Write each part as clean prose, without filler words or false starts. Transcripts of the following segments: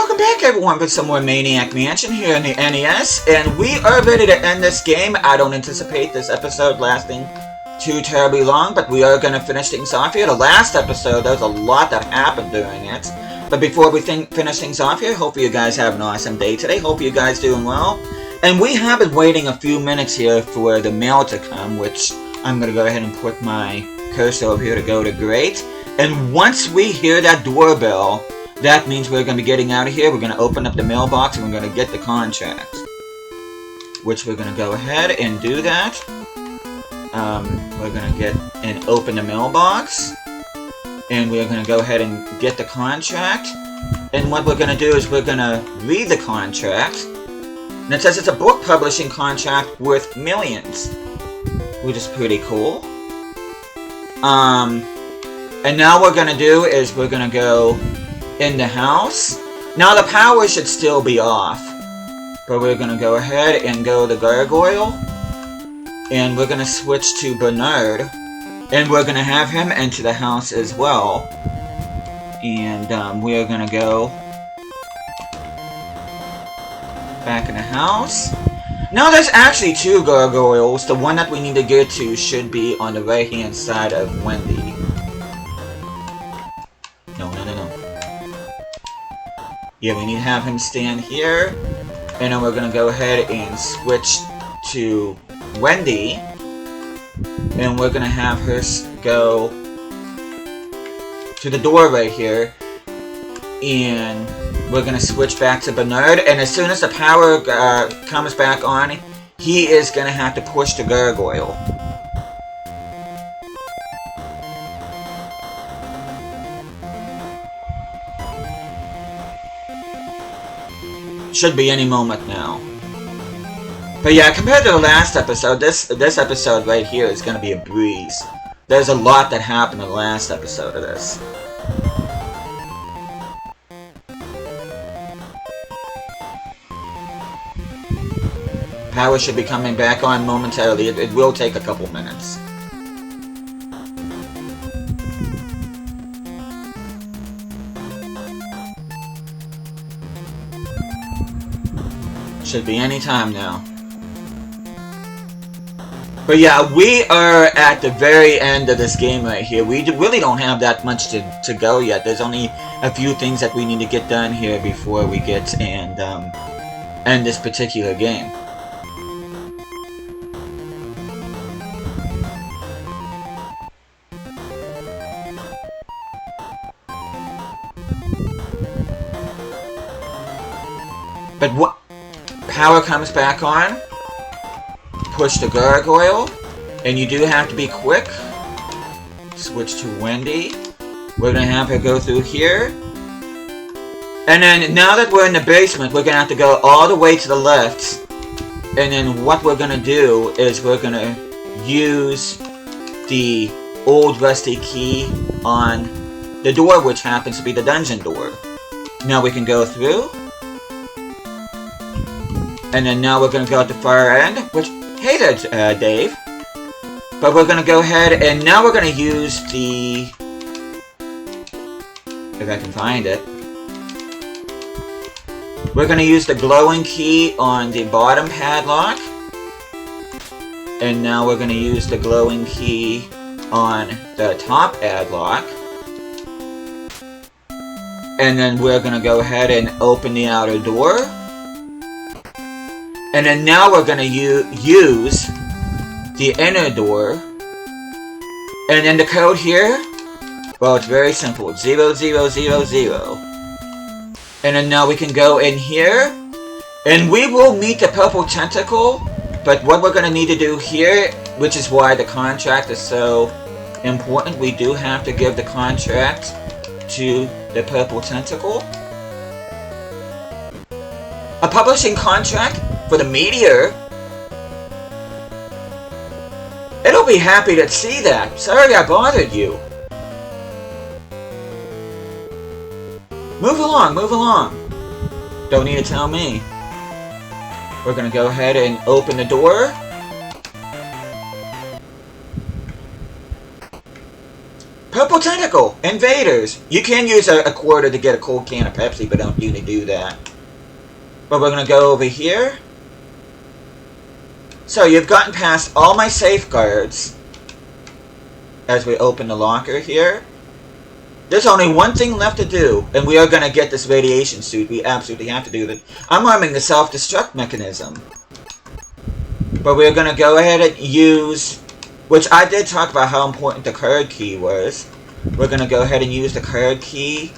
welcome back everyone for some more Maniac Mansion here in the NES, and we are ready to end this game. I don't anticipate this episode lasting too terribly long, but we are going to finish things off here. The last episode, there was a lot that happened during it. But before we finish things off here, hope you guys have an awesome day today. Hope you guys doing well. And we have been waiting a few minutes here for the mail to come, which I'm going to go ahead and put my cursor over here to go to great. And once we hear that doorbell, that means we're going to be getting out of here. We're going to open up the mailbox and we're going to get the contract. Which we're going to go ahead and do that. We're going to get and open the mailbox. And we're going to go ahead and get the contract. And what we're going to do is we're going to read the contract. And it says it's a book publishing contract worth millions. Which is pretty cool. And now what we're going to do is we're going to go in the house. Now the power should still be off, but we're gonna go ahead and go to Gargoyle, and we're gonna switch to Bernard, and we're gonna have him enter the house as well. And we are gonna go back in the house. Now there's actually two gargoyles. The one that we need to get to should be on the right hand side of Wendy. Yeah, we need to have him stand here, and then we're going to go ahead and switch to Wendy, and we're going to have her go to the door right here, and we're going to switch back to Bernard, and as soon as the power comes back on, he is going to have to push the gargoyle. Should be any moment now. But yeah, compared to the last episode, this episode right here is going to be a breeze. There's a lot that happened in the last episode of this. Power should be coming back on momentarily. It will take a couple minutes. Should be any time now. But yeah, we are at the very end of this game right here. We really don't have that much to go yet. There's only a few things that we need to get done here before we get and end this particular game. But what? Power comes back on, push the gargoyle, and you do have to be quick. Switch to Wendy. We're going to have her go through here. And then now that we're in the basement, we're going to have to go all the way to the left. And then what we're going to do is we're going to use the old rusty key on the door, which happens to be the dungeon door. Now we can go through. And then now we're going to go at the far end, which, hey there, Dave. But we're going to go ahead, and now we're going to use the, if I can find it. We're going to use the glowing key on the bottom padlock. And now we're going to use the glowing key on the top padlock. And then we're going to go ahead and open the outer door. And then now we're going to use the inner door. And then the code here, well, it's very simple. It's 0000. And then now we can go in here. And we will meet the purple tentacle. But what we're going to need to do here, which is why the contract is so important, we do have to give the contract to the purple tentacle. A publishing contract for the meteor? It'll be happy to see that. Sorry I bothered you. Move along, move along. Don't need to tell me. We're gonna go ahead and open the door. Purple tentacle! Pickle, invaders. You can use a quarter to get a cold can of Pepsi, but don't need to do that. But we're gonna go over here. So you've gotten past all my safeguards as we open the locker here. There's only one thing left to do, and we are gonna get this radiation suit. We absolutely have to do that. I'm arming the self-destruct mechanism. But we're gonna go ahead and use, which I did talk about how important the card key was. We're gonna go ahead and use the card key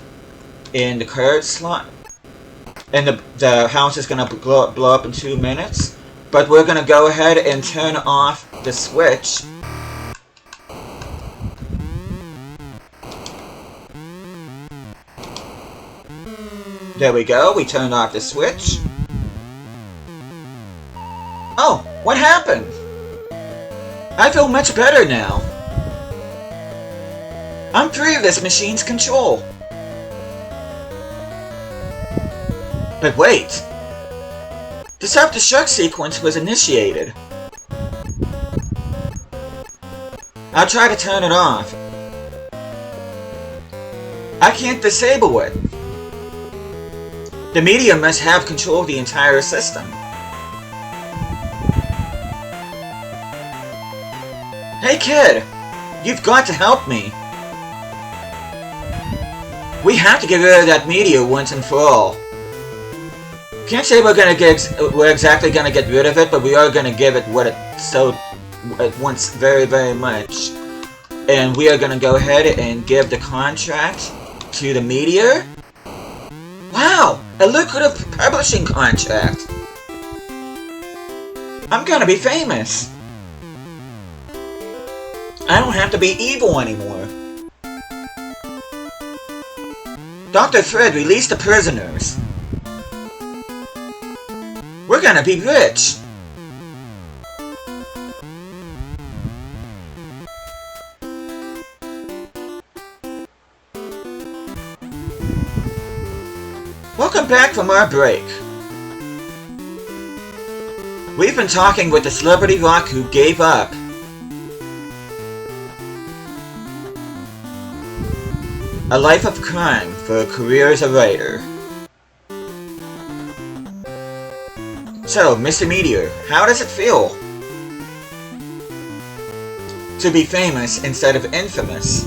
in the card slot. And the house is gonna blow up in 2 minutes. But we're gonna go ahead and turn off the switch. There we go, we turned off the switch. Oh, what happened? I feel much better now. I'm free of this machine's control. But wait. The self-destruct sequence was initiated. I'll try to turn it off. I can't disable it. The media must have control of the entire system. Hey kid, you've got to help me. We have to get rid of that media once and for all. Can't say we're exactly gonna get rid of it, but we are gonna give it what it wants very, very much. And we are gonna go ahead and give the contract to the meteor. Wow, a lucrative publishing contract. I'm gonna be famous. I don't have to be evil anymore. Dr. Fred, release the prisoners. We're gonna be rich. Welcome back from our break. We've been talking with the celebrity rock who gave up. A life of crime for a career as a writer. So, Mr. Meteor, how does it feel to be famous instead of infamous?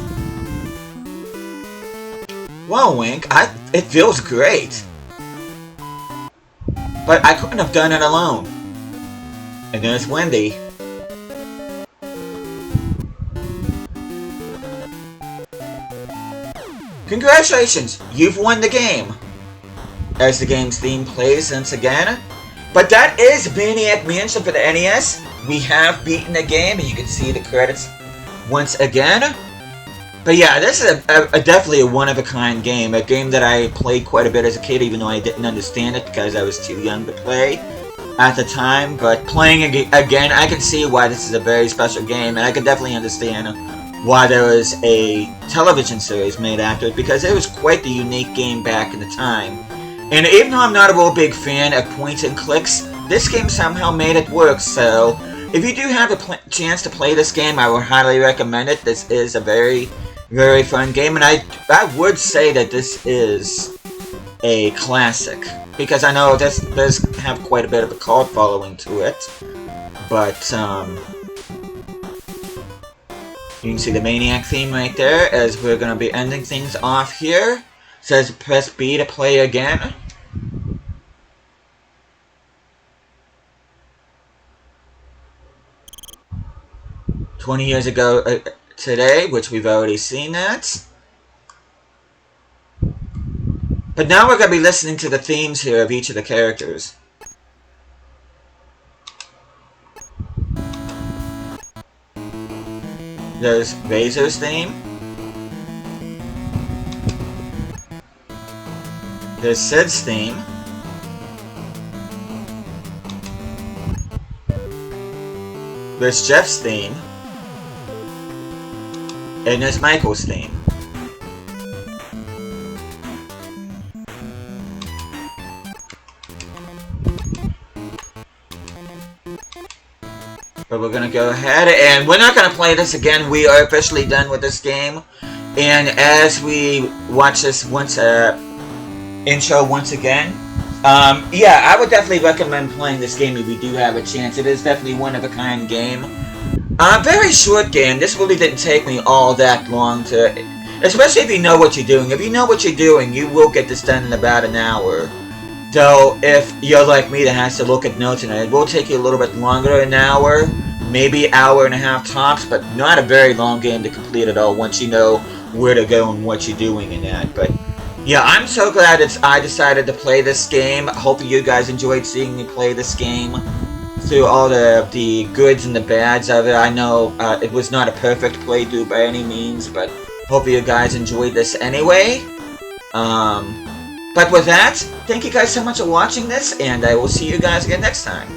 Well, Wink, it feels great. But I couldn't have done it alone. And there's Wendy. Congratulations, you've won the game! As the game's theme plays once again. But that is Maniac Mansion for the NES. We have beaten the game, and you can see the credits once again. But yeah, this is definitely a one-of-a-kind game. A game that I played quite a bit as a kid, even though I didn't understand it because I was too young to play at the time. But playing again, I can see why this is a very special game, and I can definitely understand why there was a television series made after it, because it was quite the unique game back in the time. And even though I'm not a real big fan of point and clicks, this game somehow made it work, so if you do have a chance to play this game, I would highly recommend it. This is a very, very fun game, and I would say that this is a classic, because I know this does have quite a bit of a cult following to it, but you can see the Maniac theme right there, as we're going to be ending things off here. It says press B to play again. "20 years ago today," which we've already seen that. But now we're going to be listening to the themes here of each of the characters. There's Razor's theme. There's Sid's theme. There's Jeff's theme. And there's Michael's theme. But we're gonna go ahead, and we're not gonna play this again. We are officially done with this game. And as we watch this intro once again, yeah, I would definitely recommend playing this game if you do have a chance. It is definitely one-of-a-kind game. Very short game. This really didn't take me all that long to... Especially if you know what you're doing. If you know what you're doing, you will get this done in about an hour. Though, if you're like me that has to look at notes, and it will take you a little bit longer than an hour, maybe hour and a half tops, but not a very long game to complete at all once you know where to go and what you're doing in that. But yeah, I'm so glad I decided to play this game. Hopefully you guys enjoyed seeing me play this game through all the goods and the bads of it. I know it was not a perfect playthrough by any means, but hopefully you guys enjoyed this anyway. But with that, thank you guys so much for watching this, and I will see you guys again next time.